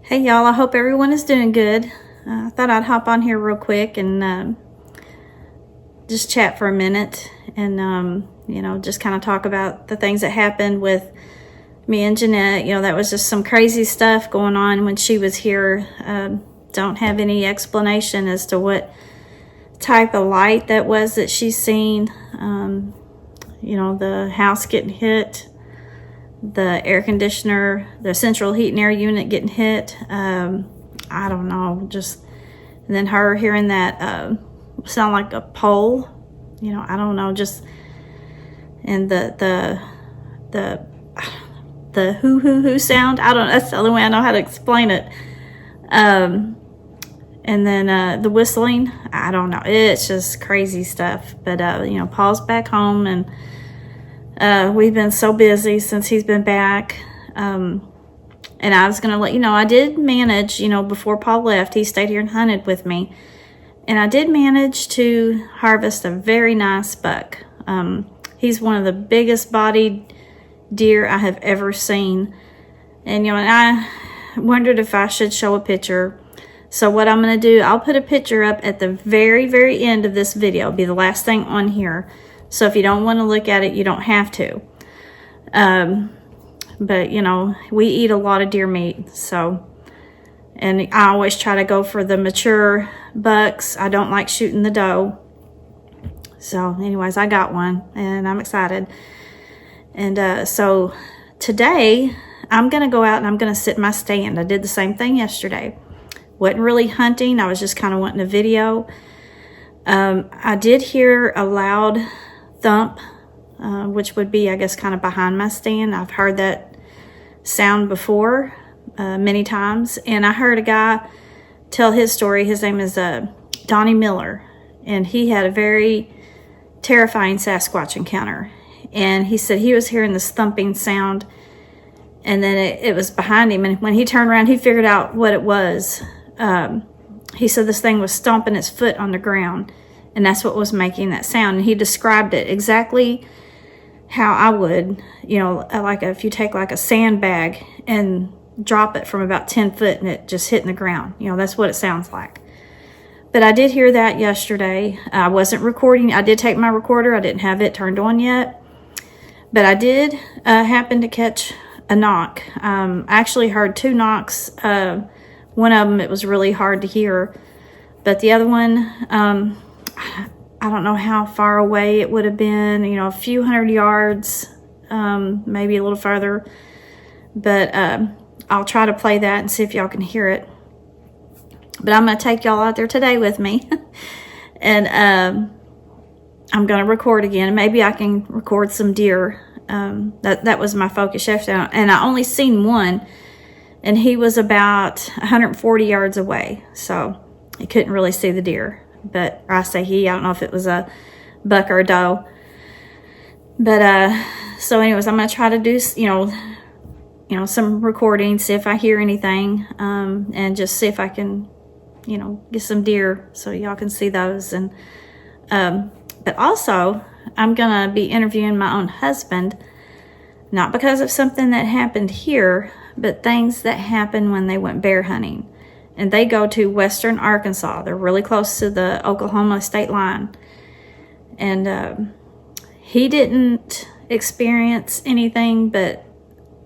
Hey y'all, I hope everyone is doing good. I thought I'd hop on here real quick and just chat for a minute and just kind of talk about the things that happened with me and Jeanette. That was just some crazy stuff going on when she was here. Don't have any explanation as to what type of light that was that she's seen. The house getting hit, the air conditioner, the central heat and air unit getting hit. I don't know, and then her hearing that sound like a pole, I don't know, and the hoo sound. I don't know, that's the only way I know how to explain it. And then the whistling, I don't know, it's just crazy stuff. But Paul's back home, and we've been so busy since he's been back. And I was going to let you know, I did manage, before Paul left, he stayed here and hunted with me. And I did manage to harvest a very nice buck. He's one of the biggest bodied deer I have ever seen. And, and I wondered if I should show a picture. So what I'm going to do, I'll put a picture up at the very, very end of this video. It'll be the last thing on here. So if you don't want to look at it, you don't have to. But, we eat a lot of deer meat, and I always try to go for the mature bucks. I don't like shooting the doe. So anyways, I got one, and I'm excited. And so today, I'm going to go out and I'm going to sit in my stand. I did the same thing yesterday. Wasn't really hunting. I was just kind of wanting a video. I did hear a loud thump, which would be, I guess, kind of behind my stand. I've heard that sound before many times, and I heard a guy tell his story. His name is Donnie Miller, and he had a very terrifying Sasquatch encounter. And he said he was hearing this thumping sound, and then it was behind him, and when he turned around, he figured out what it was. He said this thing was stomping its foot on the ground, and that's what was making that sound. And he described it exactly how I would, like if you take like a sandbag and drop it from about 10 foot and it just hitting the ground. That's what it sounds like. But I did hear that yesterday. I wasn't recording. I did take my recorder. I didn't have it turned on yet. But I did happen to catch a knock. I actually heard two knocks. One of them, it was really hard to hear. But the other one, I don't know how far away it would have been, a few hundred yards, maybe a little further. But I'll try to play that and see if y'all can hear it. But I'm going to take y'all out there today with me. And I'm going to record again. And maybe I can record some deer. That was my focus yesterday. And I only seen one. And he was about 140 yards away. So I couldn't really see the deer. But I say he, I don't know if it was a buck or a doe. But so anyways, I'm gonna try to do some recording, see if I hear anything, and just see if I can get some deer so y'all can see those. And but also I'm gonna be interviewing my own husband, not because of something that happened here, but things that happened when they went bear hunting. And they go to western Arkansas. They're really close to the Oklahoma state line. And he didn't experience anything, but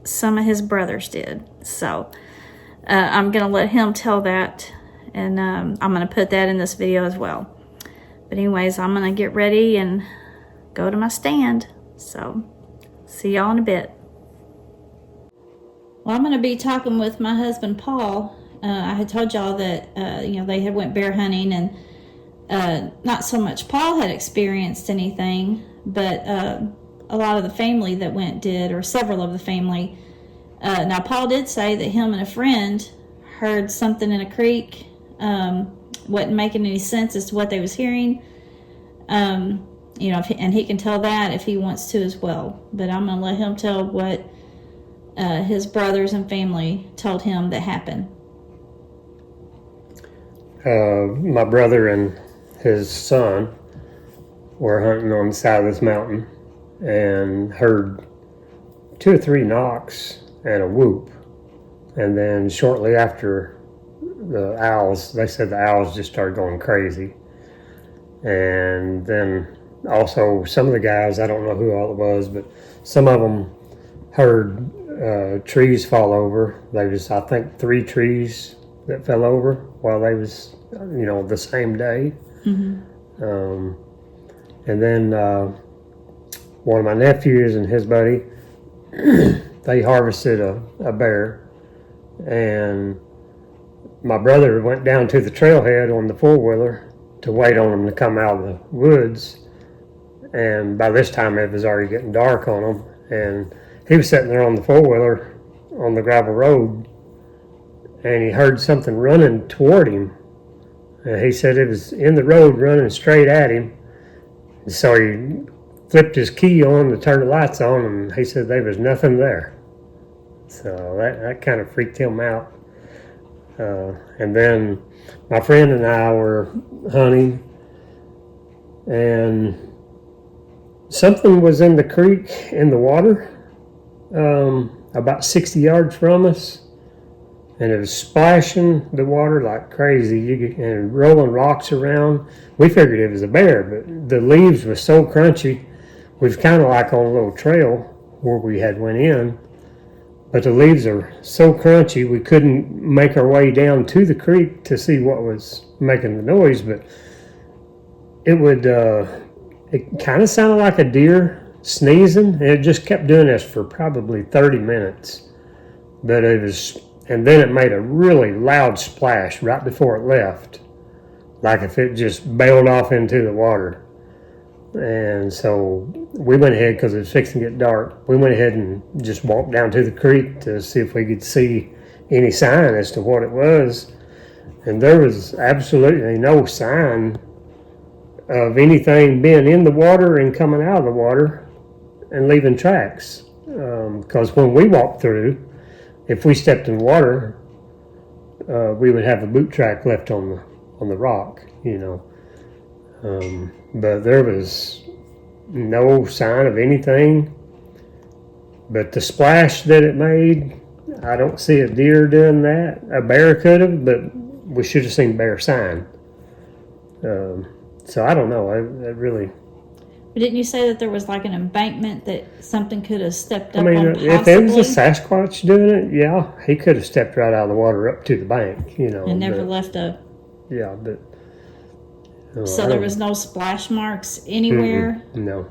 some of his brothers did. So I'm going to let him tell that. And I'm going to put that in this video as well. But anyways, I'm going to get ready and go to my stand. So see y'all in a bit. Well, I'm going to be talking with my husband, Paul. I had told y'all that, they had went bear hunting, and not so much Paul had experienced anything, but a lot of the family that went did, or several of the family. Now, Paul did say that him and a friend heard something in a creek. Wasn't making any sense as to what they was hearing. And he can tell that if he wants to as well. But I'm going to let him tell what his brothers and family told him that happened. My brother and his son were hunting on the side of this mountain and heard 2 or 3 knocks and a whoop. And then shortly after, they said the owls just started going crazy. And then also some of the guys, I don't know who all it was, but some of them heard trees fall over. There was, I think, 3 trees that fell over while they was, the same day. And then one of my nephews and his buddy, they harvested a bear, and my brother went down to the trailhead on the 4-wheeler to wait on them to come out of the woods. And by this time it was already getting dark on them, and he was sitting there on the 4-wheeler on the gravel road, and he heard something running toward him. And he said it was in the road running straight at him. And so he flipped his key on to turn the lights on, and he said there was nothing there. So that kind of freaked him out. And then my friend and I were hunting, and something was in the creek in the water, about 60 yards from us, and it was splashing the water like crazy and rolling rocks around. We figured it was a bear, but the leaves were so crunchy. We was kind of like on a little trail where we had went in, but the leaves are so crunchy we couldn't make our way down to the creek to see what was making the noise. But it kind of sounded like a deer sneezing, and it just kept doing this for probably 30 minutes. But and then it made a really loud splash right before it left, like if it just bailed off into the water. And so we went ahead, because it was fixing to get dark, we went ahead and just walked down to the creek to see if we could see any sign as to what it was. And there was absolutely no sign of anything being in the water and coming out of the water and leaving tracks. Because when we walked through, if we stepped in water, we would have a boot track left on the rock, but there was no sign of anything. But the splash that it made, I don't see a deer doing that. A bear could have, but we should have seen bear sign. So I don't know. I really. But didn't you say that there was like an embankment that something could have stepped up I mean, on possibly? if it was a Sasquatch doing it, yeah, he could have stepped right out of the water up to the bank, And never left a... Yeah, but... So there was no splash marks anywhere? No.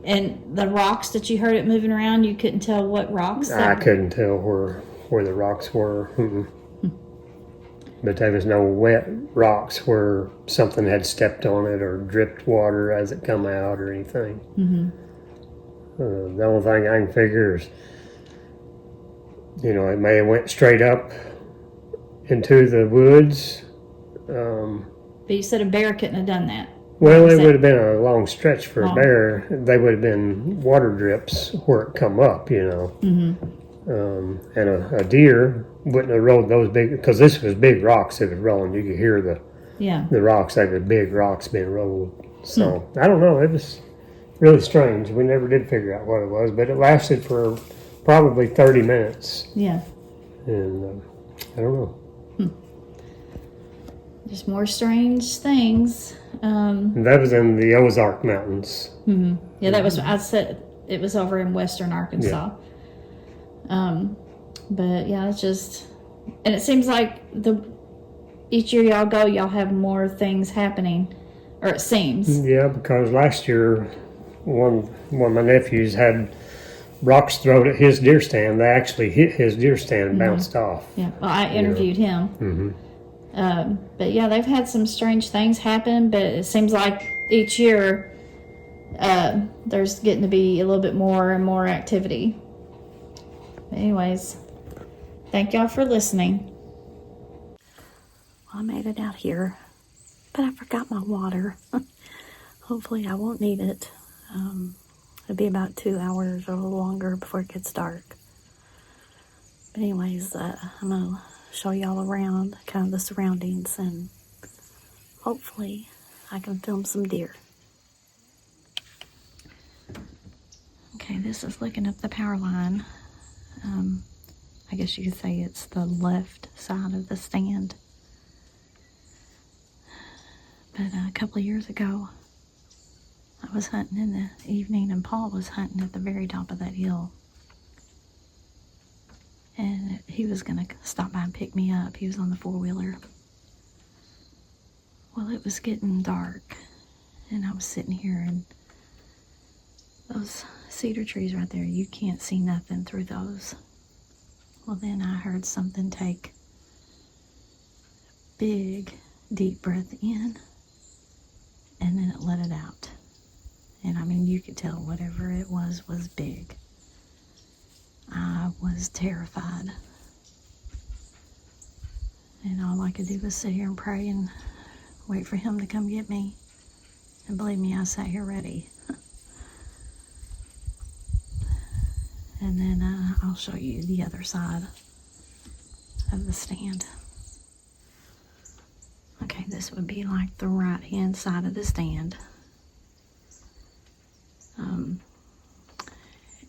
And the rocks that you heard it moving around, you couldn't tell what rocks? I couldn't tell where the rocks were. But there was no wet rocks where something had stepped on it or dripped water as it come out or anything. The only thing I can figure is, it may have went straight up into the woods. But you said a bear couldn't have done that. Well, it would have been a long stretch for a bear. They would have been water drips where it come up, And a deer wouldn't have rolled those big, because this was big rocks that was rolling. You could hear the rocks. They were big rocks being rolled. So I don't know. It was really strange. We never did figure out what it was, but it lasted for probably 30 minutes. Yeah. And I don't know. Just more strange things. That was in the Ozark Mountains. Yeah, that was, I said it was over in western Arkansas. But yeah, it's just, and it seems like each year y'all go, y'all have more things happening, or it seems. Yeah, because last year, one of my nephews had rocks thrown at his deer stand. They actually hit his deer stand and bounced off. Yeah, well, I interviewed him. But yeah, they've had some strange things happen, but it seems like each year there's getting to be a little bit more and more activity. But anyways, thank y'all for listening. I made it out here, but I forgot my water. Hopefully I won't need it. It'll be about 2 hours or a little longer before it gets dark. But anyways, I'm going to show y'all around kind of the surroundings, and hopefully I can film some deer. Okay, this is looking up the power line. I guess you could say it's the left side of the stand. But a couple of years ago, I was hunting in the evening, and Paul was hunting at the very top of that hill. And he was going to stop by and pick me up. He was on the four-wheeler. Well, it was getting dark, and I was sitting here, and those cedar trees right there, you can't see nothing through those. Well, then I heard something take a big, deep breath in, and then it let it out. And I mean, you could tell whatever it was big. I was terrified. And all I could do was sit here and pray and wait for him to come get me. And believe me, I sat here ready. And then I'll show you the other side of the stand. Okay, this would be like the right-hand side of the stand.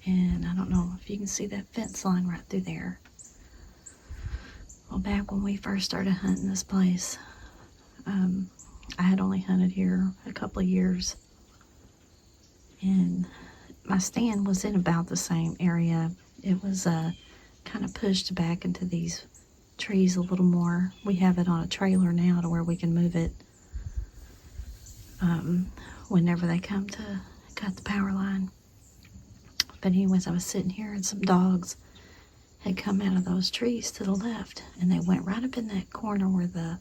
And I don't know if you can see that fence line right through there. Well, back when we first started hunting this place, I had only hunted here a couple of years. And my stand was in about the same area. It was kind of pushed back into these trees a little more. We have it on a trailer now to where we can move it whenever they come to cut the power line. But anyways, I was sitting here and some dogs had come out of those trees to the left, and they went right up in that corner where the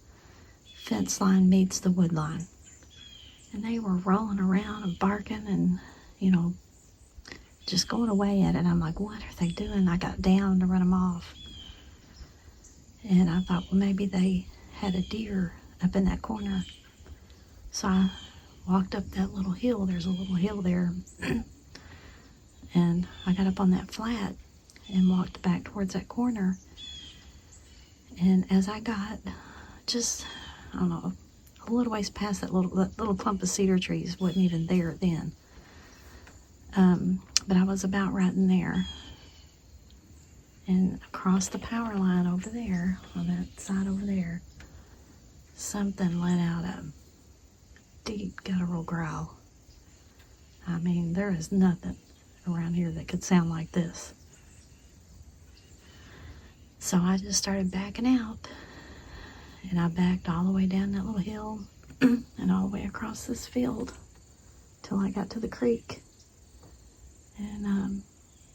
fence line meets the wood line. And they were rolling around and barking and, you know, just going away at it. I'm like, what are they doing? I got down to run them off. And I thought, well, maybe they had a deer up in that corner. So I walked up that little hill. There's a little hill there. And I got up on that flat and walked back towards that corner. And as I got just, I don't know, a little ways past that little clump of cedar trees, wasn't even there then. But I was about right in there. And across the power line over there, on that side over there, something let out a deep guttural growl. I mean, there is nothing around here that could sound like this. So I just started backing out, and I backed all the way down that little hill and all the way across this field till I got to the creek. And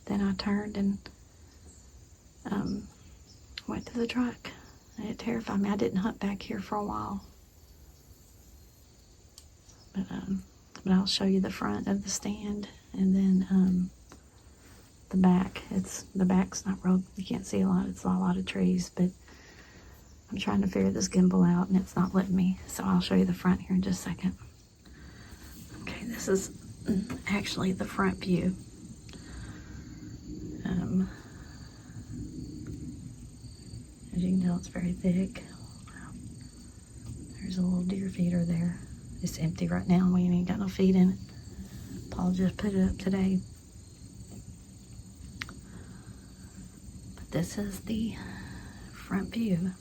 then I turned and went to the truck. And it terrified me. I didn't hunt back here for a while. But I'll show you the front of the stand, and then the back. The back's not real, you can't see a lot. It's a lot of trees, but I'm trying to figure this gimbal out and it's not letting me. So I'll show you the front here in just a second. Okay, this is actually the front view. As you can tell, it's very thick. There's a little deer feeder there. It's empty right now. We ain't got no feed in it. Paul just put it up today. But this is the front view.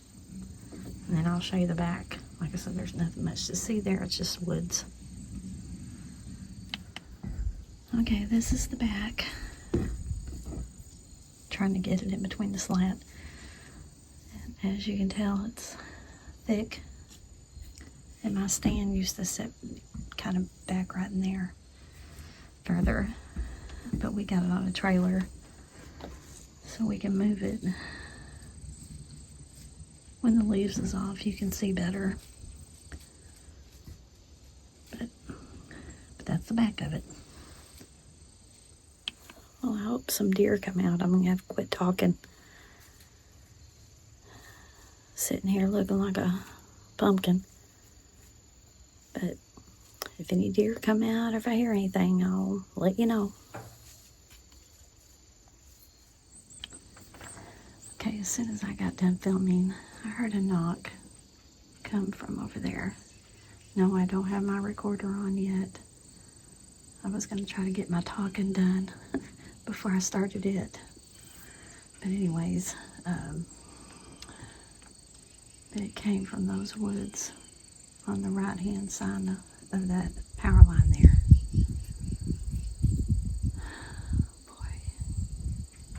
And then I'll show you the back. Like I said, there's nothing much to see there. It's just woods. Okay, this is the back. Trying to get it in between the slat. And as you can tell, it's thick. And my stand used to sit kind of back right in there further. But we got it on a trailer so we can move it. When the leaves is off, you can see better. But that's the back of it. Well, I hope some deer come out. I'm going to have to quit talking. Sitting here looking like a pumpkin. But if any deer come out, or if I hear anything, I'll let you know. Okay, as soon as I got done filming, I heard a knock come from over there. No, I don't have my recorder on yet. I was going to try to get my talking done before I started it. But anyways, but it came from those woods on the right hand side of that power line there. Boy.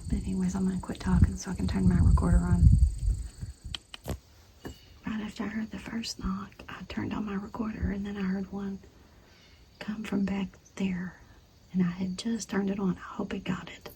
But anyways, I'm gonna quit talking so I can turn my recorder on. Right after I heard the first knock, I turned on my recorder and then I heard one come from back there. And I had just turned it on. I hope it got it.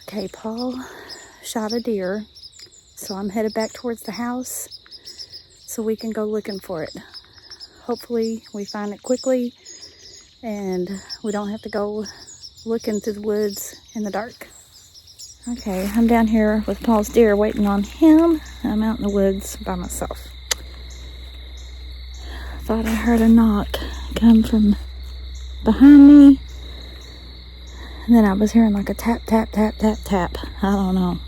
Okay, Paul shot a deer, so I'm headed back towards the house so we can go looking for it. Hopefully we find it quickly and we don't have to go looking through the woods in the dark. Okay, I'm down here with Paul's deer waiting on him. I'm out in the woods by myself. Thought I heard a knock come from behind me. And then I was hearing like a tap, tap, tap, tap, tap. I don't know.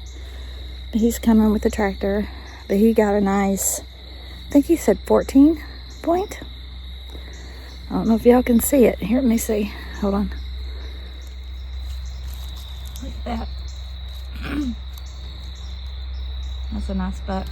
But he's coming with the tractor. But he got a nice, I think he said 14 point. I don't know if y'all can see it. Here, let me see. Hold on. Look at that. That's a nice buck.